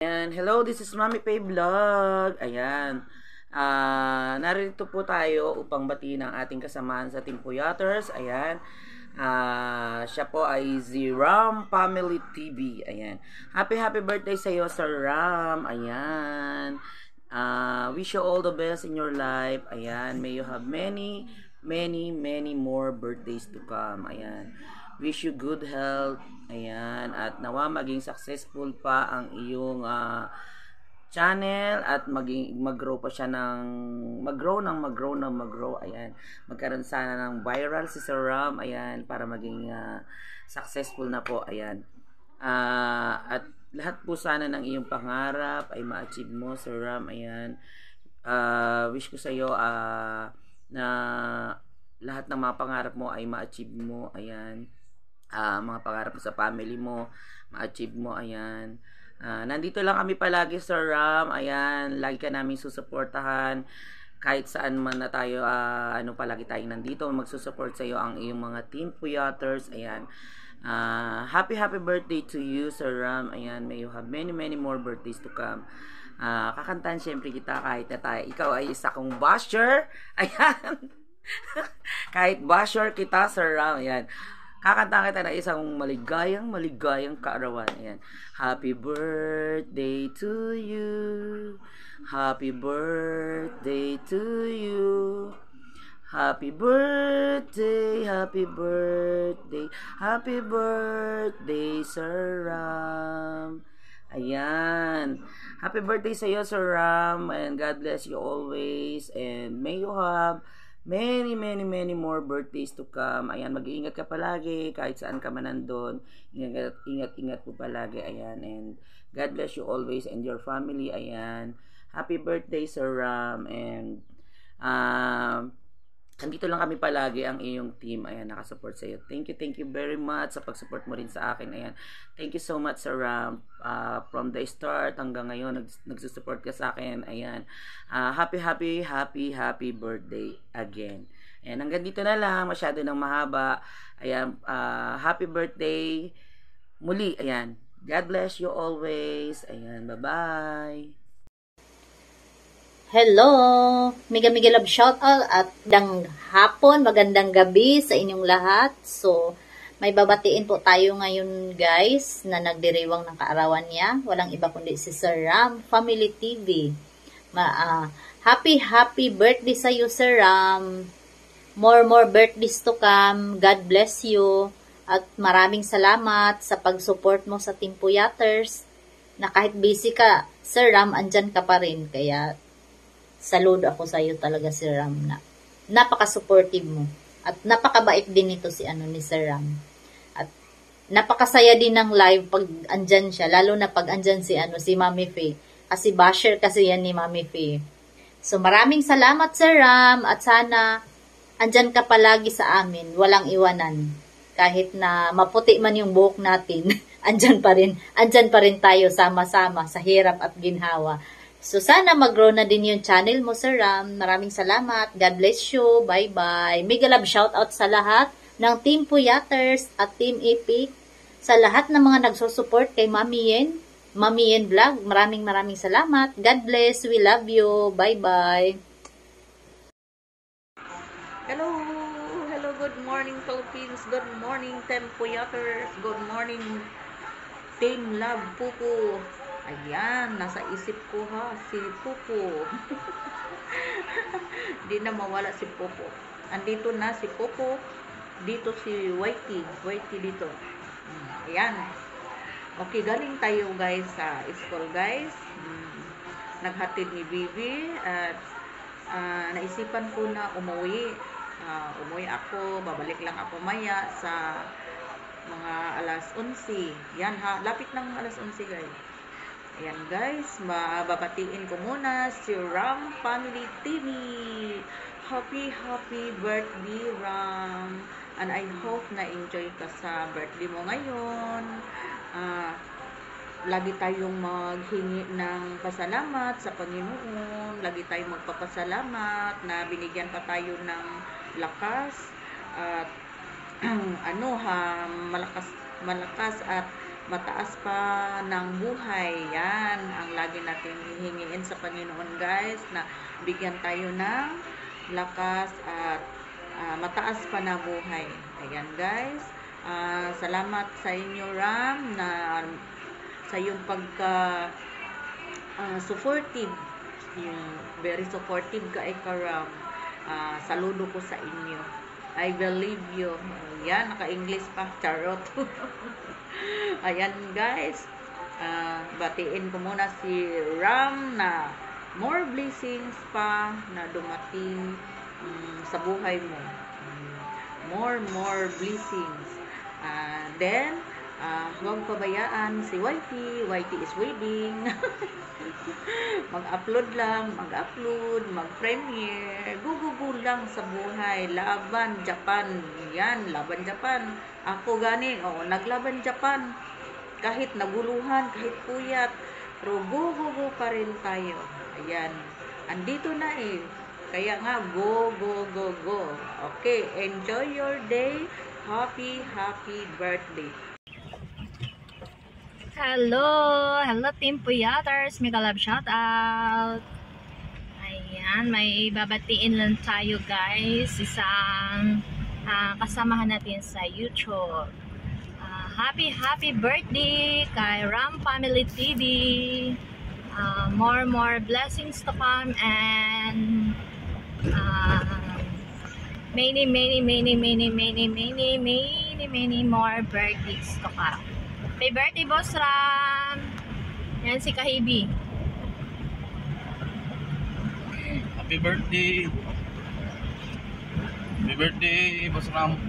Ayan, hello, this is Mami Pay Vlog. Ayan, narito po tayo upang batiin ang ating kasamahan sa Team Puyaters. Ayan, siya po ay si Ram Family TV. Ayan, happy birthday sa iyo, Sir Ram. Ayan, wish you all the best in your life. Ayan, may you have many more birthdays to come. Ayan, wish you good health. Ayan, at nawa maging successful pa ang iyong channel at mag-grow pa siya ng mag-grow. Ayan, magkaroon sana ng viral si Sir Ram. Ayan, para maging successful na po. Ayan, at lahat po sana ng iyong pangarap ay ma-achieve mo, Sir Ram. Ayan, wish ko sa iyo na lahat ng mga pangarap mo ay ma-achieve mo. Ayan, mga pangarap mo sa family mo, ma-achieve mo. Ayan, nandito lang kami palagi, Sir Ram. Ayan, lagi ka namin susuportahan kahit saan man na tayo, palagi tayong nandito magsusupport sa iyo, ang iyong mga Team Puyaters. Ayan, happy birthday to you, Sir Ram. Ayan, may you have many more birthdays to come. Kakantahan syempre kita kahit na tayo, ikaw ay isa kong basher. Ayan, kahit basher kita, Sir Ram. Ayan, kakanta kita na isang maligayang kaarawan. Ayan, happy birthday to you, happy birthday to you, happy birthday, happy birthday, Sir Ram. Ayan, happy birthday sa iyo, Sir Ram, and God bless you always, and may you have many more birthdays to come. Ayan, mag-iingat ka palagi kahit saan ka man nandun. Ingat po palagi. Ayan, and God bless you always and your family. Ayan, happy birthday, Sir Ram, and andito lang kami palagi, ang iyong team. Ayan, nakasupport sa iyo. Thank you very much sa pag-support mo rin sa akin. Ayan, thank you so much, Sir Ram. From the start hanggang ngayon, nagsusupport ka sa akin. Ayan, happy birthday again. Ayan, hanggang dito na lang, masyado nang mahaba. Ayan, happy birthday muli. Ayan, God bless you always. Ayan, bye-bye. Hello! Mega love shoutout at magandang hapon, magandang gabi sa inyong lahat. So, may babatiin po tayo ngayon guys na nagdiriwang ng kaarawan niya. Walang iba kundi si Sir Ram Family TV. Happy birthday sa iyo, Sir Ram. More birthdays to come. God bless you. At maraming salamat sa pag-support mo sa Team Puyaters. Na kahit busy ka, Sir Ram, andyan ka pa rin. Kaya, saludo ako sa iyo talaga, Sir Ram, na napaka-supportive mo. At napakabait din nito ni Sir Ram. At napakasaya din ng live pag andyan siya, lalo na pag andyan si Mami Faye. Kasi basher kasi yan ni Mami Faye. So maraming salamat, Sir Ram, at sana andyan ka palagi sa amin, walang iwanan. Kahit na maputi man yung buhok natin, andyan pa rin tayo sama-sama sa hirap at ginhawa. So, sana mag-grow na din yung channel mo, Sir Ram. Maraming salamat. God bless you. Bye-bye. Mega love shoutout sa lahat ng Team Puyaters at Team Epic. Sa lahat ng mga nagsusupport kay Mami Yen Vlog. Maraming salamat. God bless. We love you. Bye-bye. Hello, good morning Philippines. Good morning Team Puyaters. Good morning Team Love Pupu. Ayan, nasa isip ko si Pupu. Di na mawala si Pupu. Andito na si Pupu. Dito si Whitey dito. Ayan. Okay, galing tayo guys sa school guys. Naghatid ni Bibi at naisipan ko na umuwi. Umuwi ako, babalik lang ako maya sa mga alas 11. Yan lapit ng alas 11 guys. Ayan guys, mababatiin ko muna si Ram Family TV. Happy birthday, Ram. And I hope na enjoy ka sa birthday mo ngayon. Lagi tayong maghingi ng pasalamat sa Panginoon. Lagi tayong magpapasalamat na binigyan pa tayo ng lakas at malakas at mataas pa ng buhay. Yan ang lagi natin hihingiin sa Panginoon, guys, na bigyan tayo ng lakas at mataas pa na buhay. Ayan, guys. Salamat sa inyo, Ram, na sa iyong pagka supportive. Yung very supportive ka, Ram. Saludo ko sa inyo. I believe you. Yan, naka-English pa. Charot. Ayan, guys. Batiin ko muna si Ram na more blessings pa na dumating sa buhay mo. More blessings. Then, huwag pabayaan si YT. YT is waiting. Mag-upload lang, mag-premiere. Go lang sa buhay. Laban Japan. Yan, laban Japan. Ako gani, naglaban Japan. Kahit naguluhan, kahit puyat. Pero go pa rin tayo. Ayan. Andito na eh. Kaya nga, go. Okay, enjoy your day. Happy birthday. Hello Team Puyaters, mega love shout out. Ayan, may babatiin lang tayo guys, isang kasamahan natin sa YouTube. Happy birthday kay Ram Family TV. More blessings to come and many more birthdays to come. Happy birthday, Boss Ram! Yan si Kahibi. Happy birthday! Happy birthday, Boss Ram!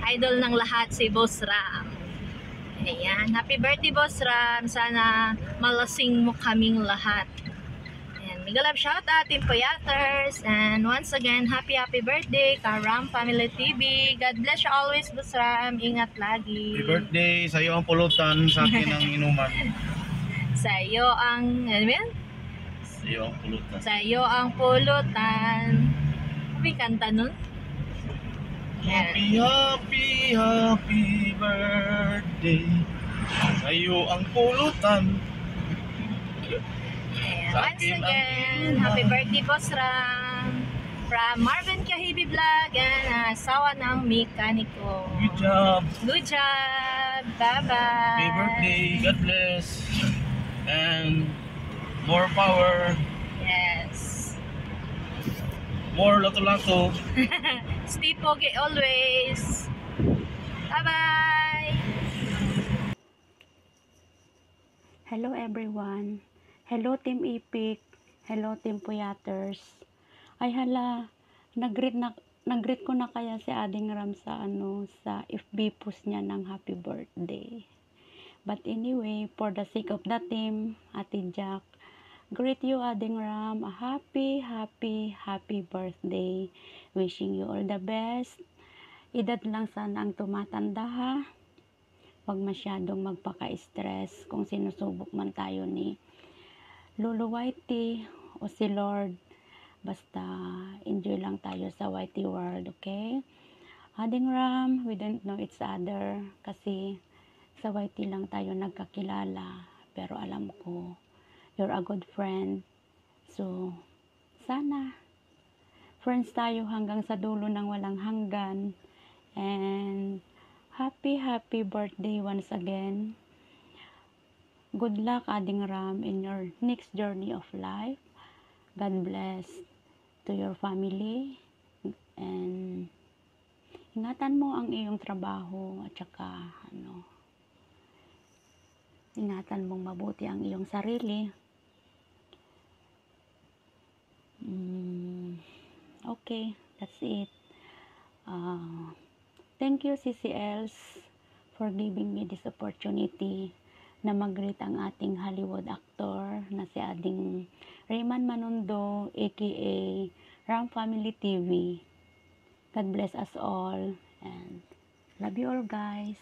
Idol ng lahat si Boss Ram. Ayan. Happy birthday, Boss Ram. Sana malasing mo kaming lahat. Mega love shout out Team Puyaters, and once again happy birthday ka Ram Family TV. God bless you always, Boss Ram. Ingat lagi. Happy birthday! Sa iyo ang pulutan, sa akin ang inuman. Sa iyo ang ano yan? Sa iyo ang pulutan. Sa iyo ang pulutan. May kanta nun? Happy birthday! Sa iyo ang pulutan. Once again, happy birthday, Boss Ram. From Marvin Kahibi Vlog and asawa ng mekaniko. Good job! Bye-bye! Happy birthday! God bless! And more power! Yes! More lato-lato! Stay pogi always! Bye-bye! Hello everyone! Hello Team Epic, hello Team Puyaters. Ay hala, nag-greet ko na kaya si Ading Ram sa sa FB post niya ng happy birthday. But anyway, for the sake of the team, Ate Jack, greet you Ading Ram, a happy birthday. Wishing you all the best. Edad lang sana ang tumatanda ha. Huwag masyadong magpaka-stress kung sinusubok man tayo ni Lolo Whitey o si Lord. Basta enjoy lang tayo sa Whitey world, okay? Ading Ram, we don't know each other kasi sa Whitey lang tayo nagkakilala. Pero alam ko, you're a good friend. So, sana friends tayo hanggang sa dulo ng walang hanggan. And happy birthday once again. Good luck, Ading Ram, in your next journey of life. God bless to your family. And ingatan mo ang iyong trabaho at saka ingatan mong mabuti ang iyong sarili. Okay, that's it. Thank you, CCLs, for giving me this opportunity na mag-greet ang ating Hollywood actor na si Ading Raymond Manondo, aka Ram Family TV. God bless us all and love you all guys.